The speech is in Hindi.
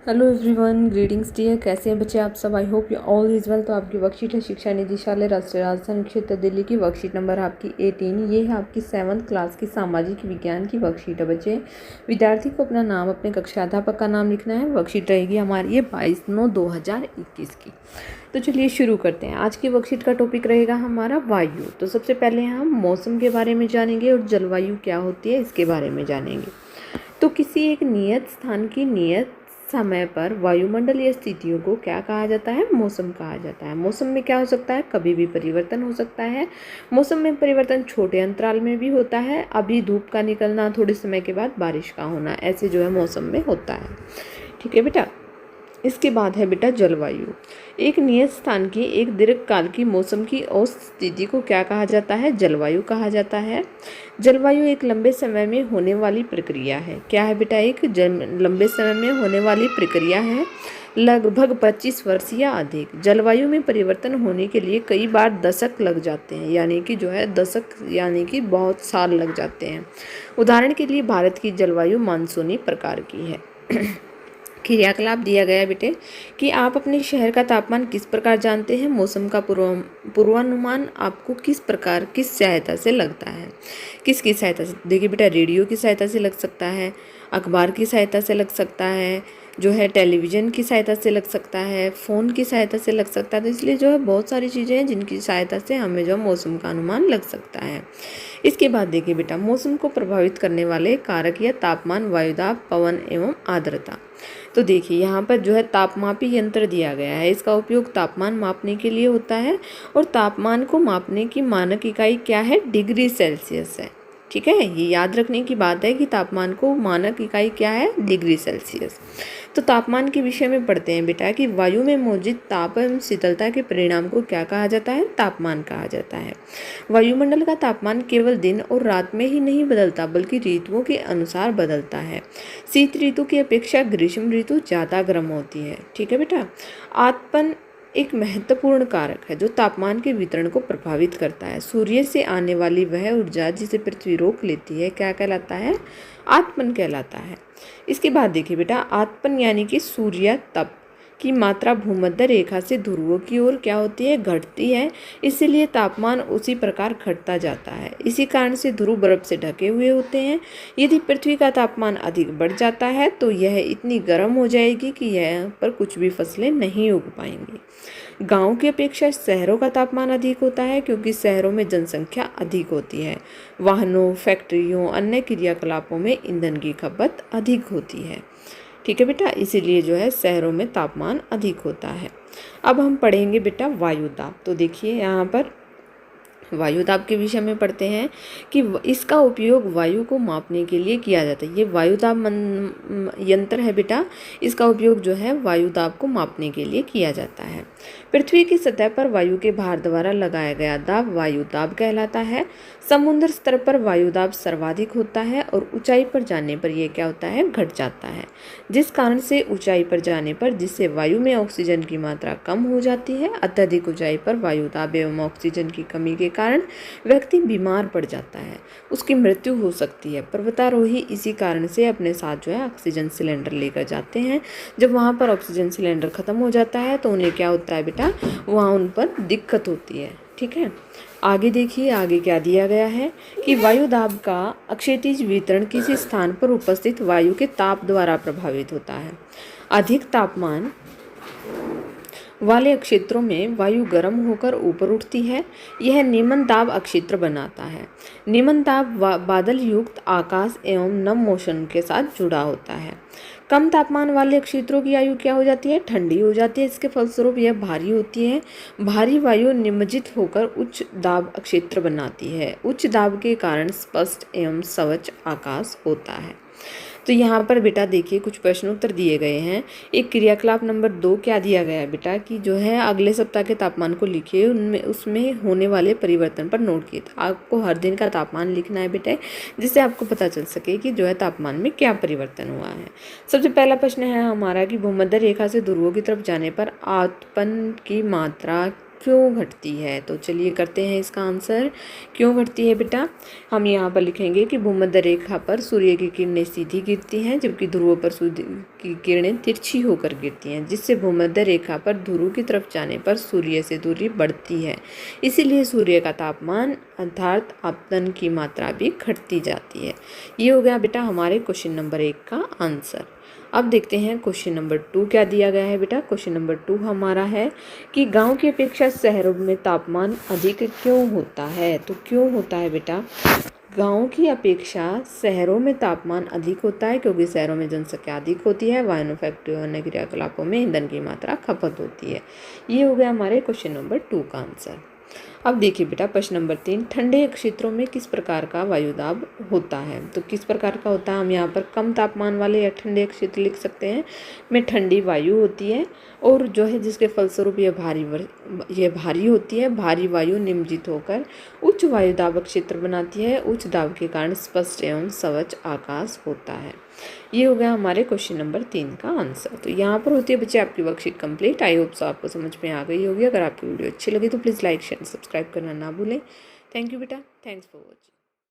Hello everyone, greetings dear. कैसे हैं बच्चे आप सब? I hope you all is well. तो आपकी वर्कशीट है शिक्षा निदेशालय राष्ट्रीय राजधानी क्षेत्र दिल्ली की। वर्कशीट नंबर आपकी 18। ये है आपकी 7th क्लास की सामाजिक विज्ञान की वर्कशीट है बच्चे। विद्यार्थी को अपना नाम, अपने कक्षा अध्यापक का नाम लिखना है। वर्कशीट रहेगी हमारी ये 22/9/2021 की। तो चलिए शुरू करते हैं। आज की वर्कशीट का टॉपिक रहेगा हमारा वायु। तो सबसे पहले हम मौसम के बारे में जानेंगे और जलवायु क्या होती है इसके बारे में जानेंगे। तो किसी एक नियत स्थान की नियत समय पर वायुमंडलीय स्थितियों को क्या कहा जाता है? मौसम कहा जाता है। मौसम में क्या हो सकता है? कभी भी परिवर्तन हो सकता है। मौसम में परिवर्तन छोटे अंतराल में भी होता है। अभी धूप का निकलना, थोड़े समय के बाद बारिश का होना, ऐसे जो है मौसम में होता है। ठीक है बेटा। इसके बाद है बेटा जलवायु। एक नियत स्थान की एक दीर्घकाल की मौसम की औसत स्थिति को क्या कहा जाता है? जलवायु कहा जाता है। जलवायु एक लंबे समय में होने वाली प्रक्रिया है। क्या है बेटा? एक लंबे समय में होने वाली प्रक्रिया है, लगभग 25 वर्ष या अधिक। जलवायु में परिवर्तन होने के लिए कई बार दशक लग जाते हैं, यानी कि जो है दशक यानी कि बहुत साल लग जाते हैं। उदाहरण के लिए भारत की जलवायु मानसूनी प्रकार की है। क्रियाकलाप दिया गया है बेटे कि आप अपने शहर का तापमान किस प्रकार जानते हैं? मौसम का पूर्वानुमान आपको किस प्रकार, किस सहायता से लगता है? किसकी सहायता से? देखिए बेटा, रेडियो की सहायता से लग सकता है, अखबार की सहायता से लग सकता है, जो है टेलीविज़न की सहायता से लग सकता है, फ़ोन की सहायता से लग सकता है। तो इसलिए जो है बहुत सारी चीज़ें हैं जिनकी सहायता से हमें जो मौसम का अनुमान लग सकता है। इसके बाद देखिए बेटा, मौसम को प्रभावित करने वाले कारक या तापमान, वायुदाब, पवन एवं आर्द्रता। तो देखिए यहाँ पर जो है तापमापी यंत्र दिया गया है। इसका उपयोग तापमान मापने के लिए होता है और तापमान को मापने की मानक इकाई क्या है? डिग्री सेल्सियस है। ठीक है, ये याद रखने की बात है कि तापमान को मानक इकाई क्या है? Degree Celsius. तो तापमान के विषय में पढ़ते हैं बेटा कि वायु में मौजूद ताप एवं शीतलता के परिणाम को क्या कहा जाता है? तापमान कहा जाता है। वायुमंडल का तापमान केवल दिन और रात में ही नहीं बदलता, बल्कि ऋतुओं के अनुसार बदलता है। शीत ऋतु की अपेक्षा ग्रीष्म ऋतु ज़्यादा गर्म होती है। ठीक है बेटा। आतपन एक महत्वपूर्ण कारक है जो तापमान के वितरण को प्रभावित करता है। सूर्य से आने वाली वह ऊर्जा जिसे पृथ्वी रोक लेती है क्या कहलाता है? आतपन कहलाता है। इसके बाद देखिए बेटा, आतपन यानी कि सूर्य तप की मात्रा भूमध्य रेखा से ध्रुवों की ओर क्या होती है? घटती है। इसीलिए तापमान उसी प्रकार घटता जाता है। इसी कारण से ध्रुव बर्फ से ढके हुए होते हैं। यदि पृथ्वी का तापमान अधिक बढ़ जाता है तो यह इतनी गर्म हो जाएगी कि यहाँ पर कुछ भी फसलें नहीं उग पाएंगी। गांव की अपेक्षा शहरों का तापमान अधिक होता है क्योंकि शहरों में जनसंख्या अधिक होती है। वाहनों, फैक्ट्रियों, अन्य क्रियाकलापों में ईंधन की खपत अधिक होती है। ठीक है बेटा, इसीलिए जो है शहरों में तापमान अधिक होता है। अब हम पढ़ेंगे बेटा वायुदाब। तो देखिए यहाँ पर वायुदाब के विषय में पढ़ते हैं कि इसका उपयोग वायु को मापने के लिए किया जाता है। ये वायुदाब यंत्र है बेटा, इसका उपयोग जो है वायुदाब को मापने के लिए किया जाता है। पृथ्वी की सतह पर वायु के भार द्वारा लगाया गया दाब वायुदाब कहलाता है। समुद्र स्तर पर वायुदाब सर्वाधिक होता है और ऊंचाई पर जाने पर यह क्या होता है? घट जाता है। जिस कारण से ऊंचाई पर जाने पर जिससे वायु में ऑक्सीजन की मात्रा कम हो जाती है। अत्यधिक ऊंचाई पर वायुदाब एवं ऑक्सीजन की कमी के कारण व्यक्ति बीमार पड़ जाता है, उसकी मृत्यु हो सकती है। पर्वतारोही इसी कारण से अपने साथ जो है ऑक्सीजन सिलेंडर लेकर जाते हैं। जब वहाँ पर ऑक्सीजन सिलेंडर खत्म हो जाता है तो उन्हें क्या होता है बेटा? वहाँ उन पर दिक्कत होती है। ठीक है, आगे देखिए, आगे क्या दिया गया है कि वायुदाब का अक्षैतिज वितरण किसी स्थान पर उपस्थित वायु के ताप द्वारा प्रभावित होता है। अधिक तापमान वाले क्षेत्रों में वायु गर्म होकर ऊपर उठती है। यह निम्न दाब अक्षेत्र बनाता है। निम्न दाब बादल युक्त आकाश एवं नम मौसम के साथ जुड़ा होता है। कम तापमान वाले क्षेत्रों की आयु क्या हो जाती है? ठंडी हो जाती है। इसके फलस्वरूप यह भारी होती है। भारी वायु निमज्जित होकर उच्च दाब क्षेत्र बनाती है। उच्च दाब के कारण स्पष्ट एवं स्वच्छ आकाश होता है। तो यहाँ पर बेटा देखिए कुछ प्रश्न उत्तर दिए गए हैं। एक क्रियाकलाप नंबर 2 क्या दिया गया है बेटा कि जो है अगले सप्ताह के तापमान को लिखिए, उनमें उसमें होने वाले परिवर्तन पर नोट किए। आपको हर दिन का तापमान लिखना है बेटा, जिससे आपको पता चल सके कि जो है तापमान में क्या परिवर्तन हुआ है। सबसे पहला प्रश्न है हमारा कि भूमध्य रेखा से ध्रुवों की तरफ जाने पर आतपन की मात्रा क्यों घटती है। तो चलिए करते हैं इसका आंसर। क्यों घटती है बेटा, हम यहाँ पर लिखेंगे कि भूमध्य रेखा पर सूर्य की किरणें सीधी गिरती हैं जबकि ध्रुवों पर सूर्य की किरणें तिरछी होकर गिरती हैं, जिससे भूमध्य रेखा पर ध्रुव की तरफ जाने पर सूर्य से दूरी बढ़ती है। इसीलिए सूर्य का तापमान अर्थात आपतन की मात्रा भी घटती जाती है। ये हो गया बेटा हमारे क्वेश्चन नंबर 1 का आंसर। अब देखते हैं क्वेश्चन नंबर 2 क्या दिया गया है बेटा। क्वेश्चन नंबर 2 हमारा है कि गांव की अपेक्षा शहरों में तापमान अधिक क्यों होता है। तो क्यों होता है बेटा, गांव की अपेक्षा शहरों में तापमान अधिक होता है क्योंकि शहरों में जनसंख्या अधिक होती है, वाहनों, फैक्ट्रियों अन्य क्रियाकलापों में ईंधन की मात्रा खपत होती है। ये हो गया हमारे क्वेश्चन नंबर 2 का आंसर। अब देखिए बेटा प्रश्न नंबर 3, ठंडे क्षेत्रों में किस प्रकार का वायुदाब होता है। तो किस प्रकार का होता है, हम यहाँ पर कम तापमान वाले या ठंडे क्षेत्र लिख सकते हैं में ठंडी वायु होती है और जो है जिसके फलस्वरूप यह भारी होती है। भारी वायु निम्नजित होकर उच्च वायुदाब क्षेत्र बनाती है। उच्च दाब के कारण स्पष्ट एवं स्वच्छ आकाश होता है। ये हो गया हमारे क्वेश्चन नंबर 3 का आंसर। तो यहाँ पर होती है बच्चे आपकी worksheet complete. I hope so आपको समझ में आ गई होगी। अगर आपकी वीडियो अच्छी लगी तो प्लीज़ लाइक शेयर सब्सक्राइब करना ना भूलें। थैंक यू बेटा, थैंक्स फॉर वॉचिंग।